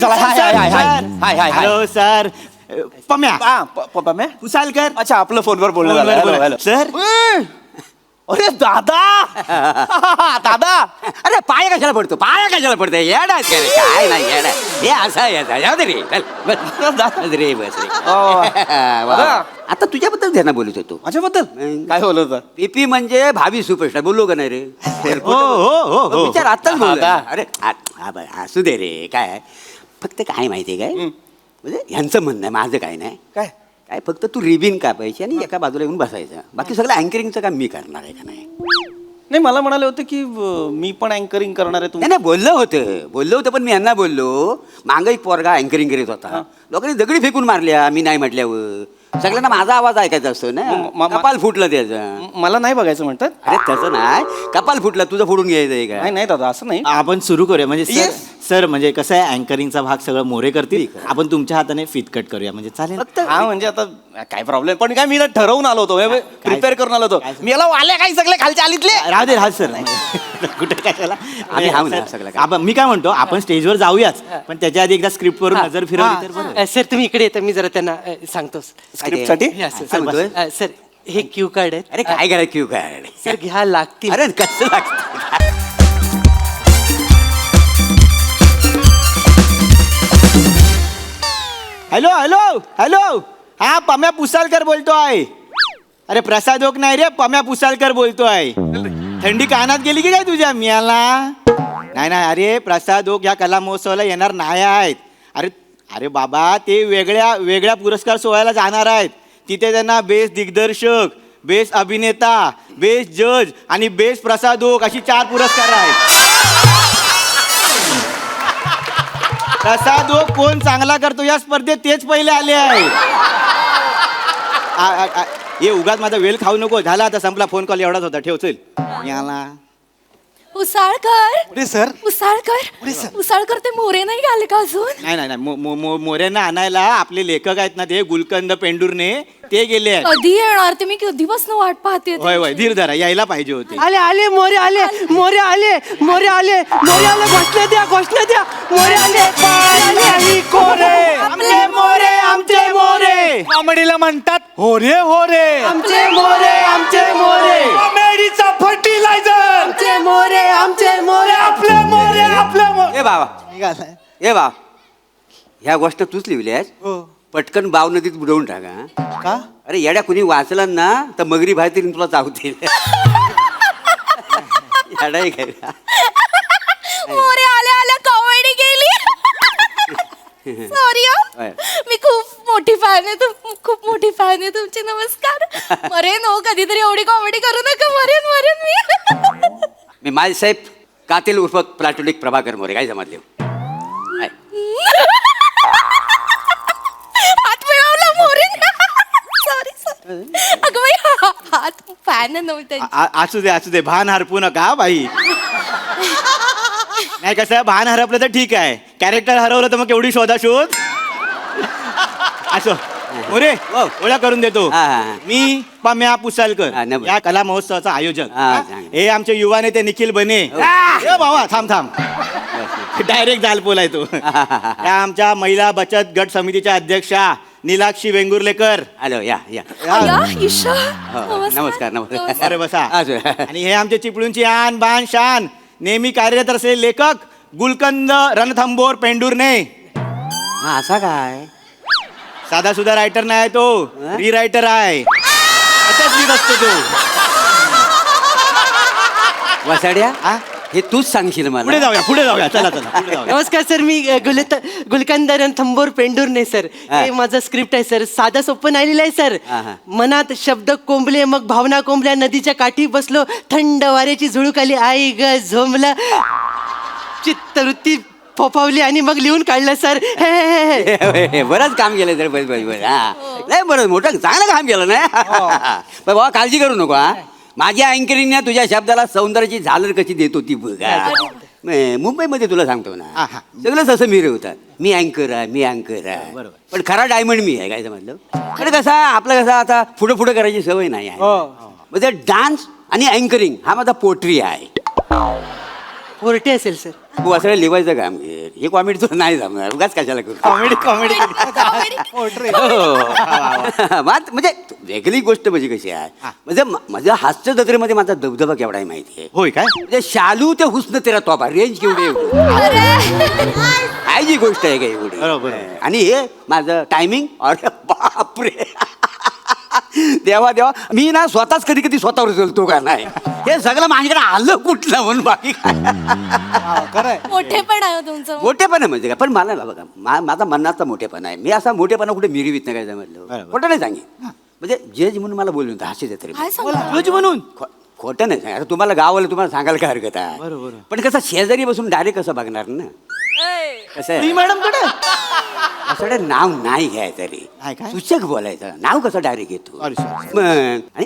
चला, हाय. Hello sir. Pamya Pamya पुसालकर. अच्छा, आपलं फोनवर बोलणं झालं. Hello, hello. सर. अरे दादा दादा, अरे पाय कशाला पडतो येडा आहेस का रे? काय नाही येडा हे असा याचा जाऊ दे रे चल, बस रे बस रे वा. आता तुझ्याबद्दल त्यांना बोलत होतो. माझ्याबद्दल काय बोलत होता? पीपी म्हणजे भावी सुपरस्टार बोललो का नाही रे? हो. विचार आत्ताच बोललो. आता. अरे असू दे रे. काय फक्त काय माहितीये काय म्हणजे ह्यांचं म्हणणं आहे, माझं काय नाही. काय फक्त तू रिबिन कापायची आणि एका बाजूला येऊन बसायचं. बाकी सगळं अँकरिंगचं काम मी करणार आहे का नाही? नाही, मला म्हणाले होते की मी पण अँकरिंग करणार आहे. नाही बोललो होतं पण मी यांना बोललो. मागं एक पोरगा अँकरिंग करीत होता. लोकांनी दगडी फेकून मारल्या मी नाही म्हटल्यावर. सगळ्यांना माझा आवाज ऐकायचा असतो ना. कपाल फुटलं त्याचं. मला नाही बघायचं म्हणतात. अरे तसं नाही, कपाल फुटलं तुझं फोडून घ्यायचंय का? नाही दादा, असं नाही. आपण सुरू करूया म्हणजे Yes. सर म्हणजे कसं आहे अँकरिंगचा भाग सगळं मोरे करतील. आपण तुमच्या हाताने फिटकट करूया म्हणजे चालेल. फक्त हा म्हणजे आता काय प्रॉब्लेम पण काय, मी ना ठरवून आलो होतो, प्रिपेअर करून आलो होतो. मी याला वाल्या काही सगळे खालच्या आलीतले. राहू दे सर. कुठे कशाला आम्ही हाव ना सगळं काय. आपण मी काय म्हणतो आपण स्टेजवर जाऊयाच पण त्याच्या आधी एकदा स्क्रिप्ट वरून नजर फिरवली तर बरं. सर तुम्ही इकडे येता, मी जरा त्यांना सांगतो. स्क्रिप्टसाठी? काय म्हणतोय? सर हे क्यू कार्ड आहे. अरे काय करायचं क्यू काय? सर घ्या, लागतील. अरे कसं लागतं? हॅलो. हा पम्या पुसालकर बोलतोय. अरे प्रसाद ओक नाही रे, पम्या पुसालकर बोलतोय. थंडी कानात गेली की काय तुझ्या मियाला? नाही अरे प्रसाद ओक या कला महोत्सवाला येणार नाही आहेत. अरे बाबा ते वेगळ्या पुरस्कार सोहळ्याला जाणार आहेत. तिथे त्यांना बेस्ट दिग्दर्शक, बेस्ट अभिनेता, बेस्ट जज आणि बेस्ट प्रसाद ओक अशी 4 पुरस्कार आहेत. प्रसाद ओक कोण चांगला करतो या स्पर्धेत तेच पहिले आले आहे. ये उगाच माझा वेळ खाऊ नको. झाला आता संपला फोन कॉल एवढाच होता. ठेव चल. याला उसाळकर सर. उसाळकर ते मोरे नाही आले का अजून? नाही मोऱ्यांना आणायला आपले लेखक आहेत ना ते गुलकंद पेंडुरने ते गेले आहेत. कधी येणार ते? मी कधीपासून वाट पाहते. होय धीर धरा, यायला पाहिजे होते. आले मोरे आले घोषणा द्या मोरे आले. आमचे मोरे आमचे मोरे कॉमेडीला म्हणतात होरे आमचे मोरे कॉमेडीचा फर्टिलायझर. आमचे मोरे आपले मोरे. ए बाबा ह्या गोष्ट तूच लिहिल्यास. पटकन बाव नदीत बुडवून टाका. का? अरे येड्या कुणी वाचला ना तर मगरी बाहेर तरी तुला चावतील. येडा आहे का? मोरे आल्या कॉमेडी केली. सॉरी मी खूप मोठी फॅन आहे तुमची. नमस्कार. मरेन हो, कधीतरी एवढी कॉमेडी करू नका. मरेन मी माझ्यासाहेब कातील उर्फ प्लॅटोनिक प्रभाकर मोरे. काय समजले? हात मिळवला मोरेन. सॉरी अगं बाई, हात फॅन नव्हते. असू दे भान हरपू नका बाई. नाही कसं भान हरपलं तर ठीक आहे, कॅरेक्टर हरवलं तर मग केवढी शोध. असो मोरे ओळख करून देतो. मी पम्या पुसालकर, या कला महोत्सवाचा आयोजक. हे आमचे युवा नेते निखिल बने. बाबा थांब डायरेक्ट जालपोला येतो. या आमच्या महिला बचत गट समितीच्या अध्यक्षा नीलाक्षी वेंगुर्लेकर. हॅलो या ईशा नमस्कार. अरे बसा. आणि हे आमचे चिपळूणची आन बान शान नेहमी कार्यरत असलेले लेखक गुलकंद रणथंबोर पेंडुरने. असा काय? साधा सुद्धा रायटर नाही तो, रीरायटर आहे. असंच लिहित असतो तो. वसाड्या हे तूच सांगशील मला. पुढे जाऊया चला पुढे जाऊया. नमस्कार सर, मी गुलकंद रणथंबोर पेंडुरने सर. हे माझं स्क्रिप्ट आहे सर. साधा सोपं नाही लिहिलंय सर. मनात शब्द कोंबले, मग भावना कोंबल्या. नदीच्या काठी बसलो, थंड वाऱ्याची झुळूक आली. आई ग झोंबलं, चित्तवृत्ती फोफावली आणि मग लिहून काढलं सर. बरंच काम केलं सर. नाही बरं, मोठं चांगलं काम केलं ना. बाबा काळजी करू नको. माझ्या अँकरिंगने तुझ्या शब्दाला सौंदर्याची झालर कशी देत होती बघा. मुंबईमध्ये तुला सांगतो ना, सगळं तसं मिरवतात. मी अँकर आहे. पण खरा डायमंड मी आहे. काय समजलं? पण कसा आपलं कसं आता पुढे करायची सवय नाही आहे. म्हणजे डान्स आणि अँकरिंग हा माझा पोट्री आहे. कोरटे असेल सर. तू असं लिवायचं काम घे. हे कॉमेडी तुला नाही जमणार. उगाच कशाला करू. कॉमेडी कॉमेडी म्हणजे वेगळी गोष्ट म्हणजे कशी आहे म्हणजे माझ्या हास्य जत्रेमध्ये माझा दबदबा केवढा आहे माहिती आहे. होय काय म्हणजे शालू ते हुस्न तेरा तोबा रेंज केवढी आहे. अरे काय जी गोष्ट आहे का एवढी. बरोबर. आणि हे माझं टायमिंग अरे बापरे देवा देवा मी ना स्वतःच कधी कधी स्वतःवर चलतो का नाही. हे सगळं माझ्याकडे आलं कुठलं म्हणून बाकी काय. मोठेपण आहे हो तुमचं. मोठेपणा म्हणजे काय पण मला ना बघा माझा मनाचा मोठेपणा आहे. मी असा मोठेपणा कुठे मिरवीत नाही काय म्हटलं बरोबर. खोटं नाही सांगेन. म्हणजे जज म्हणून मला बोलून हास्य जत्रे काय सांगता? रोज म्हणून खोटं नाही सांग. आता तुम्हाला गावाला तुम्हाला सांगायला काय हरकत आहे. बरोबर. पण कसं शेजारी बसून डायरेक्ट कसं बघणार ना. कसं आहे मॅडम कडे असं नाव नाही घ्यायचं रे. नाही काय? सूचक बोलायचं. नाव कसं डायरेक्ट घेतो. Sorry, sorry. मग आणि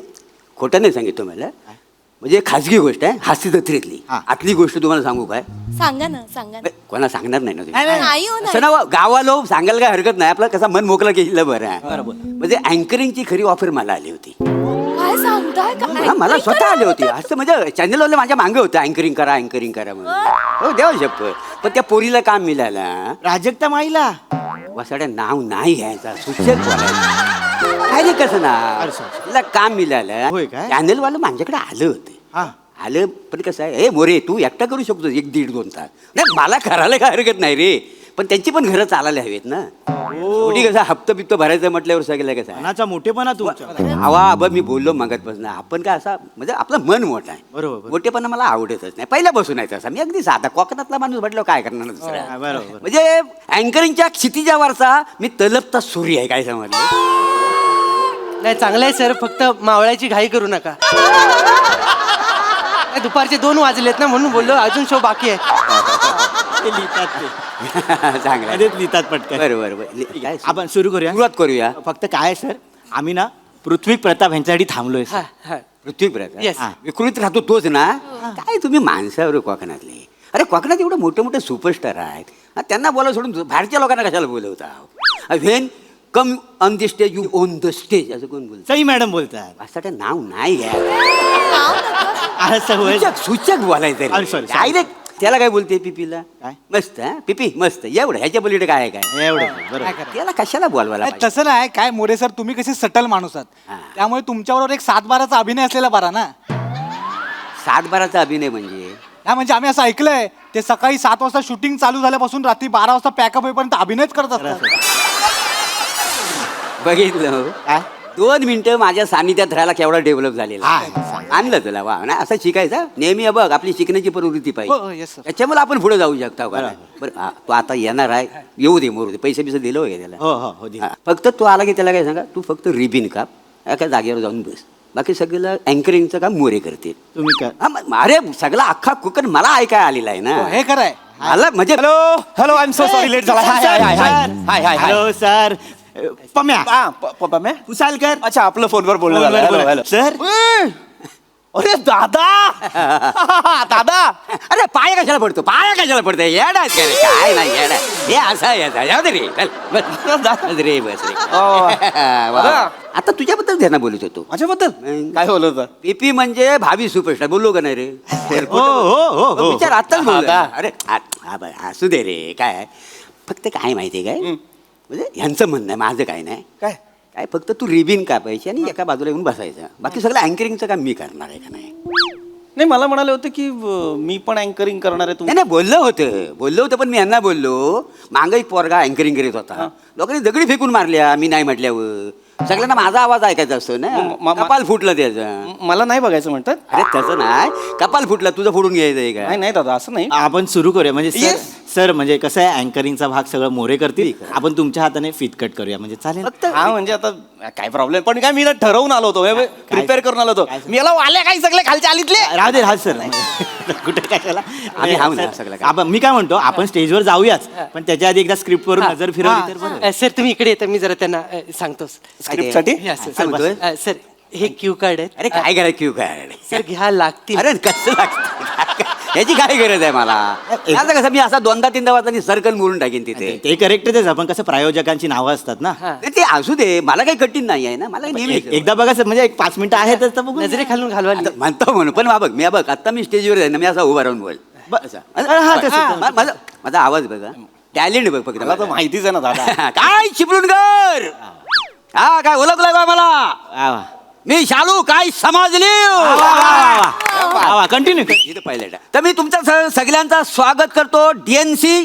खोटं नाही सांगितलं मला. म्हणजे खाजगी गोष्ट आहे हास्य जत्रेतली. हा. आतली गोष्ट तुम्हाला सांगू काय सांगा ना सांगा ना. कोणाला सांगणार नाही ना तुम्ही. नाही हो असं नाही. ना गावाला सांगायला काय हरकत नाही. आपलं कसं मन मोकळं केलं बरं आहे. म्हणजे अँकरिंगची खरी ऑफर मला आली होती. काय सांगताय काय? हा मला स्वतः आली होती. असं म्हणजे चॅनलवाले माझ्या मागे होतं अँकरिंग करा म्हणून. हो देवा शपथ. पण त्या पोरीला काम मिळालं. प्राजक्ता माईला वसाड्या नाव नाही घ्यायचा सूचक बोलायचं. काय रे कसं ना तिला काम मिळालं. होय काय? चॅनलवालं माझ्याकडे आलं होतं. हा आलं पण कसं आहे हे मोरे तू एकटा करू शकतो 1-1.5-2 तास. नाही मला करायला काय हरकत नाही रे. पण त्यांची पण घरं चालायला हवेत ना. शेवटी कसं हप्ता बिप्त भरायचं म्हटल्यावर सगळं कसं आहे. मनाचा मोठेपणा तुमचा. हवा आबा मी बोललो मगातपासून आपण काय असा म्हणजे आपलं मन मोठं आहे. बरोबर. मोठेपणा मला आवडतच नाही. पहिल्यापासून आहे तसा. मी अगदी साधा कोकणातला माणूस म्हटलं काय करणार हा, दुसरा. बरोबर. म्हणजे अँकरिंगच्या क्षितिजावरचा मी तलपता सूर्य आहे काय समजलं. नाही चांगलं आहे सर फक्त मावळ्याची घाई करू नका. नाही, दुपारचे 2 वाजलेत ना म्हणून बोललो अजून शो बाकी आहे. ते लिहितात ते चांगलं आहे. मध्येच लिहितात पटकन. बरोबर काय आपण सुरू करूया. सुरुवात करूया. फक्त काय आहे, सर आम्ही ना पृथ्वी प्रताप यांच्यासाठी थांबलोय हा सर. हा पृथ्वीप्रत Yes. विकृत राहतो तोच ना. काय तुम्ही माणसावर कोकणातले. अरे कोकणात एवढे मोठे मोठे सुपरस्टार आहेत. हा, त्यांना बोला सोडून बाहेरच्या लोकांना कशाला बोलवता. When come on the stage you own the stage असं कोण बोलतं. सई मॅडम बोलतात. असं नाव नाही घ्या. असं होय. सूचक बोलायचं Sorry, sorry. डायरेक्ट. त्याला काय बोलते पिपीला काय? मस्त हा पिपी मस्त एवढं ह्याच्या पलीकडे काय आहे काय. एवढं बरोबर. त्याला कशाला बोलवायला नाही, पाहिजे? तसं नाही काय मोरे सर तुम्ही कसे सटल माणूस हा. आहात त्यामुळे तुमच्याबरोबर एक 7-12चा अभिनय असलेला बरा ना. 7-12चा अभिनय म्हणजे हा म्हणजे आम्ही असं ऐकलंय ते सकाळी 7 वाजता शूटिंग चालू झाल्यापासून रात्री 12 वाजता पॅकअप होईपर्यंत अभिनयच करत असतात. बघितलं हो? काय? 2 मिनिटं माझ्या सानिध्यात राहायला केवढा डेव्हलप झालेला हा, आहे. आणलं तुला वा ना असं शिकायचं नेहमी. बघ आपली शिकण्याची प्रवृत्ती हो, पाहिजे. yes, sir. त्याच्यामुळे आपण पुढे जाऊ शकता का नाही? बरं हा, तो आता येणार आहे येऊ दे मोरू दे. पैसे बिसे दिलं वगैरे त्याला. हो हो हो दिली. हा, फक्त तो आला की त्याला काय सांगा तू फक्त रिबिन काप एका जागेवर जाऊन बस. बाकी सगळं अँकरिंगचं काम मोरे करते. तुम्ही काय हा, अरे सगळा अख्खा कुकर मला ऐकाय आलेला आहे ना. हो, हे खरं आहे. मला म्हणजे hello hello I am so sorry late झाला. हाय हाय हाय हाय हाय हाय हाय. हॅलो सर पम्या पप्पा पुसालकर. अच्छा आपलं फोनवर बोलणं झालं. फोनवर हॅलो बोला. हॅलो सर अरे दादा दादा अरे पाय कशाला पडतो पाय कशाला पडतो येडा आहेस का रे? काय नाही येडा हे असं आहे आता. जाऊ दे रे चल बस रे बस रे. वा. आता तुझ्याबद्दल ध्याना बोलत होतो. माझ्याबद्दल काय बोलत होता? पीपी म्हणजे भावी सुपरस्टार बोललो का नाही रे. हो हो हो हो विचार आताच बोललो. आता? अरे हा बरं असू दे रे काय फक्त काय माहितीये काय म्हणजे ह्यांचं म्हणणं आहे माझं काय नाही. काय काय फक्त तू रिबिन कापायची आणि एका बाजूला येऊन बसायचं. बाकी सगळं अँकरिंगचं काम मी करणार आहे का नाही. नाही मला म्हणाले होते की मी पण अँकरिंग करणार आहे. नाही नाही बोललो होतं पण मी यांना बोललो मागं एक पोरगा अँकरिंग करीत होता. लोकांनी दगडी फेकून मारल्या मी नाही म्हटल्यावर. सगळ्यांना माझा आवाज ऐकायचा असतो ना. कपाल फुटलं त्याचं. मला नाही बघायचं म्हणतात. अरे तसं नाही कपाल फुटलं तुझं फोडून घ्यायचंय का. नाही नाही दादा असं नाही. आपण सुरू करूया म्हणजे सर Yes. सर म्हणजे कसं आहे अँकरिंगचा भाग सगळं मोरे करतील. आपण तुमच्या हाताने फिटकट करूया म्हणजे चालेल. फक्त हा म्हणजे आता काय प्रॉब्लेम पण काय मी ना ठरवून आलो होतो प्रिपेअर करून आलो होतो. मी याला आल्या काही सगळे खालच्या आलीतले. राहू दे राहू सर कुठे कशाला आम्ही हाव ना सगळं काय. आपण मी काय म्हणतो आपण स्टेजवर जाऊयाच पण त्याच्या आधी एकदा स्क्रिप्ट वरून नजर फिरवली तर बरं. सर तुम्ही इकडे येता मी जरा त्यांना सांगतो. स्क्रिप्ट साठी Yes, काय म्हणतोय? सर हे क्यू कार्ड आहेत. अरे काय करायचं क्यू काय सर घ्या लागतील. अरे कसं लागतं याची काय गरज आहे मला. आता कसं मी असा 2-3 वाजता सर्कल मोडून टाकेन तिथे. ते करेक्टच आहे आपण कसं प्रायोजकांची नावं असतात ना. हा. ते असू दे मला काही कठीण नाही आहे ना. मला नेहमी एकदा बघा सर म्हणजे एक 5 मिनिटं आहेतच तर बघू. नजरे खालून घालवा. आता म्हणतो म्हणून पण बघ मी बघ आता मी स्टेजवर जाईन ना मी असा उभा राहून बोल असं. हा, तसं. माझा आवाज बघा टॅलेंट बघ फक्त मला तर माझं. माहितीच आहे ना दादा. काय चिपळूणकर हा काय ओळखलाय बा मला वा, वा. मी शालू काय समजली कंटिन्यू इथं पाहिलं तर मी तुमच्या सगळ्यांचं स्वागत करतो डीएनसी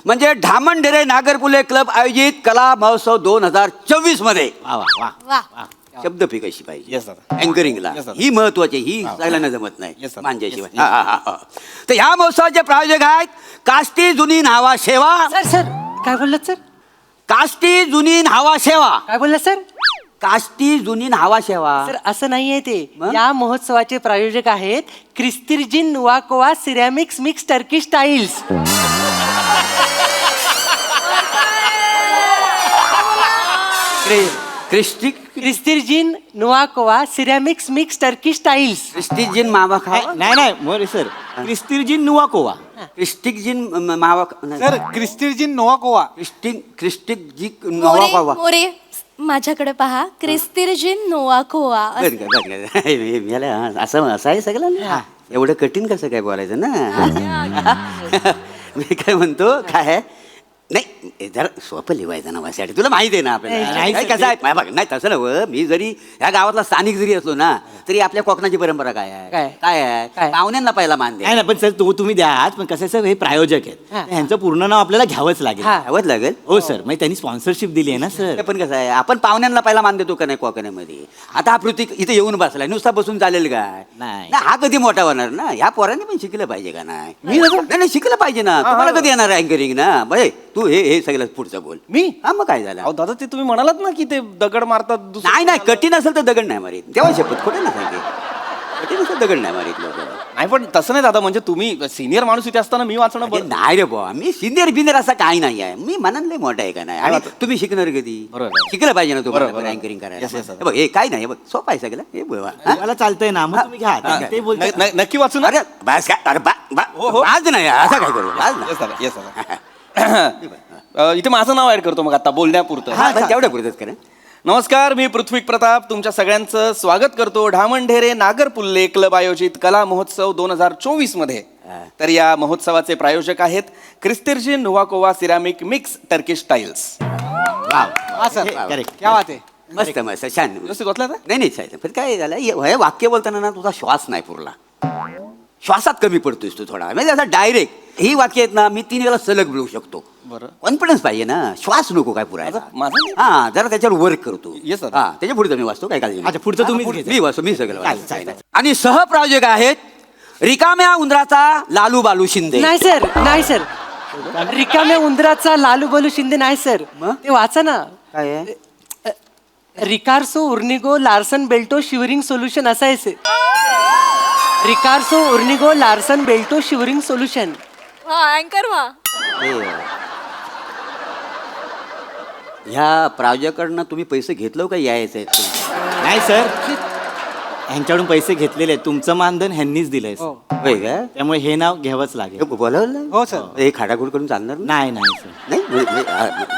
म्हणजे ढामणडेरे नागरपुले क्लब आयोजित कला महोत्सव 2024 मध्ये वा वा वा वा शब्दफी कशी पाहिजे Yes, दादा. अँकरिंगला Yes, दादा. ही महत्वाची ही सगळ्यांना जमत नाही Yes, sir. मांजाशिवाय Yes, हा. तर ह्या महोत्सवाचे प्रायोजक आहेत काष्टी जुनी न्हावा सेवा सर सर काय बोललात सर काष्टी जुनी न्हावा सेवा काय बोललात सर काष्टी जुनी न्हावा सेवा सर असं नाहीये ते मग? या महोत्सवाचे प्रायोजक आहेत क्रिस्तिर्जिन नुवाकोवा सिरॅमिक्स मिक्स टर्की स्टाईल्स क्रिस्टिक क्रिस्तिर्जिन नुवाकोवा सिरॅमिक्स मिक्स टर्की स्टाईल्स क्रिस्टिजिन मावा खावा नाही मोरे सर क्रिस्तिर्जिन नुवाकोवा क्रिस्टिकजिन मावा सर क्रिस्टिर्जिन नोवाकोवा क्रिस्टिक जी मावा मोरे खावा मोरे माझ्याकडे पहा क्रिस्तिर्जिन नोवाकोवा असं आहे सगळं एवढं कठीण कसं काय बोलायचं ना मी काय म्हणतो काय नाही जरा सोपं लिवायचं नावासाठी तुला माहिती आहे ना आपल्याला नाही, नाही, कसं आहे बघ नाही तसं नव्हं मी जरी ह्या गावातला स्थानिक जरी असलो ना तरी आपल्या कोकणाची परंपरा काय आहे काय? काय आहे काय? पाहुण्यांना पहिला मान नाही ना पण सर तो तुम्ही द्या पण कसं आहे सर हे प्रायोजक आहेत हा. ह्यांचं पूर्ण नाव आपल्याला घ्यावंच लागेल हा. द्यावंच लागेल हो सर मग त्यांनी स्पॉन्सरशिप दिली आहे ना सर ते पण कसं आहे आपण पाहुण्यांना पहिला मान देतो का नाही कोकणामध्ये आता हा पृथ्वी इथे येऊन बसलाय नुसता बसून चालेल काय नाही. हा कधी मोठा होणार ना ह्या पोरांनी पण शिकलं पाहिजे का नाही नाही शिकलं पाहिजे ना तुम्हाला कधी येणार अँकरिंग ना बरे तू हे सगळं पुढचं बोल मी? हा मग काय झालं अहो दादा ते तुम्ही म्हणालात ना की ते दगड मारतात दुसरं- नाही नाही कठीण असेल तर दगड नाही मारीत तेव्हा शपथ खोटे ना सांगे कठीण असेल दगड नाही मारीत लोक नाही पण तसं नाही दादा म्हणजे तुम्ही सिनियर माणूस इथे असताना मी वाचणं अरे बरं नाही रे बुवा मी सिनियर बिनियर असा काही नाही आहे मी मनात लय मोठा आहे का नाही आणि तुम्ही शिकणार कधी बरोबर. शिकलं पाहिजे ना तुम्हाला बरोबर. अँकरिंग Yes, yes, करायला yes. हे बघ हे काय नाही हे बघ सोपं आहे सगळं हे बघ हा? मला चालतंय ना मग तुम्ही घ्या ते बोलतो नक्की वाचू ना अरे बस काय अरे हो, हो. आज नाही असं काय करू आज Yes, दादा. Yes, दादा. इथे माझं नाव ऍड करतो मग आता बोलण्यापुरतं हा तेवढं पुरतच करा नमस्कार मी पृथ्वी प्रताप तुमच्या सगळ्यांचं स्वागत करतो ढामणढेरे नागरपुल्ले क्लब आयोजित कला महोत्सव 2024 मध्ये तर या महोत्सवाचे प्रायोजक आहेत क्रिस्तिर्जिन नुवाकोवा सिरामिक मिक्स टर्किश टाईल्स हा सर करेक्ट क्या बात आहे मस्त मस्त छान व्यवस्थित वाचलं ना? नाही नाही चालेल पण काय झालं हे वाक्य बोलताना ना तुझा श्वास नाही पुरला श्वासात कमी पडतोस तू थोडा म्हणजे असं डायरेक्ट ही वाक्य आहेत ना मी 3 वेळा सलग बोलू शकतो बरं. कॉन्फिडन्स पाहिजे ना श्वास नको काय पुरायला माझं हा जरा त्याच्यावर वर्क करतो Yes, sir. हा त्याच्या पुढचं मी वाचतो काय काळजी नाही. अच्छा, पुढचं तुम्हीच हा, घ्यायचं. मी वाचतो मी सगळं चालेल, वाचतो. चालेल. आणि सहप्रायोजक आहेत रिकाम्या उंदराचा लालू बालू शिंदे नाही सर नाही सर रिकाम्या उंदराचा लालू बलू शिंदे नाही सर मग? ते वाचा ना काय आहे? रिकार्सो उर्निगो लार्सन बेल्टो शिवरिंग सोल्युशन असं आहे sir. रिकार्सो उर्निगो लार्सन बेल्टो शिवरिंग सोल्युशन अँकर वा ह्या प्रायोजकांना तुम्ही पैसे घेतलं का यायचं नाही सर ह्यांच्याकडून पैसे घेतलेले आहेत तुमचं मानधन ह्यांनीच दिलंय sir. होय का त्यामुळे हे नाव घ्यावंच लागेल बोलावलं हो सर हे खाडाखोड करून चालणार नाही नाही सर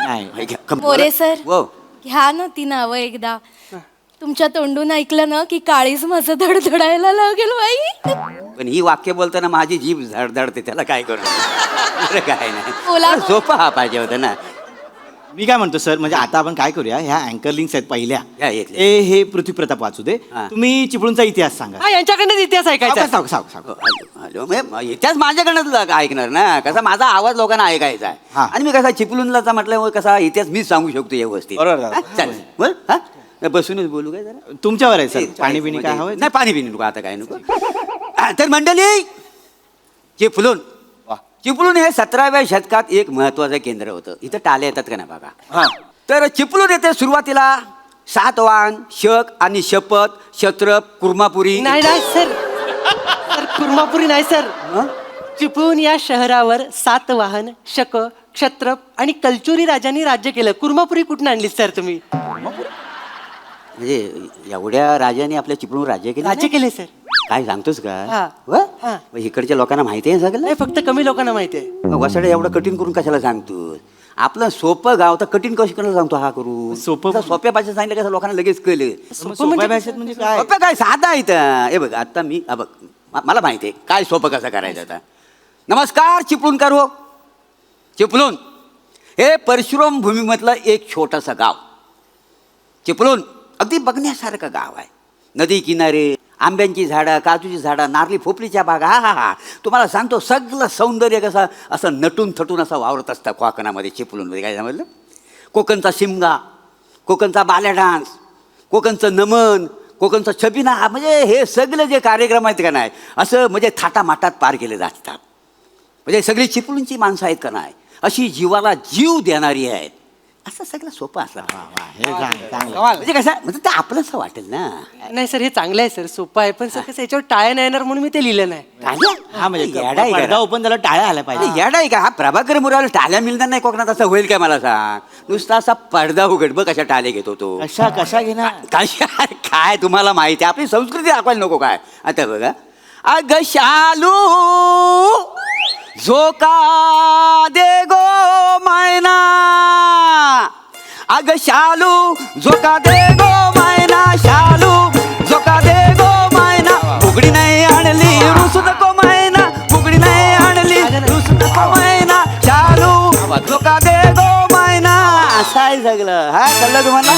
नाही नाही मोरे सर हो घ्या ना ती नावं एकदा तुमच्या तोंडून ऐकलं ना की काळीच माझं धडधडायला लागेल बाई पण ही वाक्य बोलताना माझी जीभ धडधडते त्याला काय करू दुसरं काय बोला. नाही सोपा हा पाहिजे होता ना मी काय म्हणतो सर म्हणजे आता आपण काय करूया ह्या अँकर लिंक्स आहेत पहिल्या या येतले. हे पृथ्वी प्रताप वाचू दे हा. तुम्ही चिपळूणचा इतिहास सांगा हा यांच्याकडनं इतिहास ऐकायचा आहे. सावकाश, सावकाश, सावकाश. हॅलो म्हणजे इतिहास माझ्याकडनं ऐकणार ना कसा माझा आवाज लोकांना ऐकायचा आहे हा. आणि मी कसा चिपळूणला म्हटल्यामुळे कसा इतिहास मीच सांगू शकतो व्यवस्थित बरोबर दादा. हा, चालेल बरं हा बसूनच बोलू काय जरा तुमच्यावर आहे सर पाणी पिणी काय हवं नाही पाणी पिणी नको आता काय नको हा, तर मंडळी चिपळूण वा. चिपळूण हे 17व्या शतकात एक महत्वाचं केंद्र होतं इथं टाले येतात का नाही बघा हा तर चिपळूण येथे सुरुवातीला सातवाहन शक आणि शपथ क्षत्रप कुर्मापुरी नाही नाही सर सर कुर्मापुरी नाही सर हं? चिपळूण या शहरावर सातवाहन शक क्षत्रप आणि कलचुरी राजांनी राज्य केलं कुर्मापुरी कुठून आणली सर तुम्ही म्हणजे एवढ्या राजाने आपल्या चिपळूण राज्य केलं राज्य केले सर काय सांगतोस का हा. व? हा. मग इकडच्या लोकांना माहिती आहे सगळं नाही फक्त कमी लोकांना माहिती आहे वसाडे एवढं कठीण करून कशाला सांगतोस आपलं सोपं गाव तर कठीण कशी करायला सांगतो हा करू सोपं- सोप्या भाषेत सांगितलं कसं लोकांना लगेच कळलं मग सोप्या भाषेत म्हणजे काय सोपं काय साधा आहे इथं. हे बघ आता मी हा बघ मला माहिती आहे काय सोपं कसं करायचं आता नमस्कार चिपळूणकर हो. चिपळूण हे परशुराम भूमीमधलं एक छोटंसं गाव. चिपळूण अगदी बघण्यासारखं गाव आहे. नदी किनारे, आंब्यांची झाडं, काजूची झाडं, नारळी फोपलीच्या बागा. हा हा हा तुम्हाला सांगतो सगळं सौंदर्य कसं असं नटून थटून असं वावरत असतं कोकणामध्ये, चिपळूणमध्ये. काय समजलं? कोकणचा शिमगा, कोकणचा बाल्या डान्स, कोकणचं नमन, कोकणचा छबिना, म्हणजे हे सगळे जे कार्यक्रम आहेत का नाही असं म्हणजे थाटामाटात पार केले जातात. म्हणजे सगळी चिपळूणची माणसं आहेत का नाही अशी जीवाला जीव देणारी आहेत. असं सगळं सोपं असं हे चांगलं. म्हणजे कसं म्हणजे ते आपलंसं वाटेल ना. नाही सर, हे चांगलं आहे सर, सोपं आहे. पण सर कसं याच्यावर टाळ्या नाही येणार म्हणून मी ते लिहिलं नाही. हा म्हणजे येडा आहे पडदा का? ओपन त्याला टाळ्या आल्या पाहिजे. येडा आहे का हा? प्रभाकर मुराला टाळ्या मिळणार नाही कोकणात असं होईल काय मला सांग? नुसता असा पडदा उघड बघ कशा टाळे घेतो तो. कशा कशा घेणार? काय तुम्हाला माहिती आहे आपली संस्कृती दाखवायला नको काय? आता बघा, अग शालू झोका दे गो मायना, अग शालू झोका दे गो मायना, शालू झोका दे गो मायना, फुगडी नाही आणली रुसू नको मायना, फुगडी नाही आणली रुसू नको मायना, शालू झोका दे गो मायना. असं आहे सगळं. हा कळलं तुम्हाला?